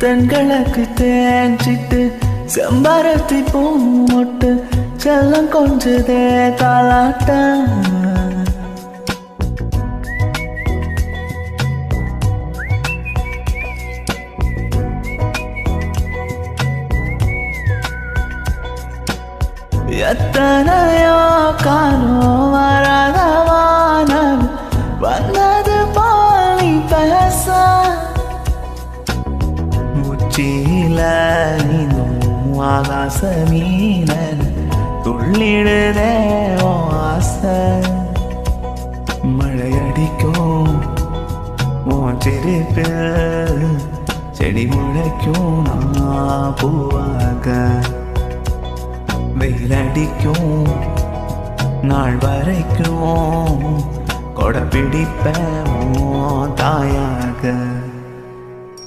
தென்கிழக்கு தேஞ்சிட்டு செம்பருத்தி பூ மொட்டு செல்லம் கொஞ்சதே தாலாட்ட எத்தனையோ காலம் வராத வானம் வந்தது பாலி பேச உச்சியில நீந்தும் ஆகாச மீனன் துள்ளிடுதே ஆசை மழையடிக்கும் உன் சிரிப்பில் செடி முளைக்கும் நான் பூவாக வெயிலடிக்கும் நாள் வரைக்கும் கொடை பிடிப்பேன் தாயாக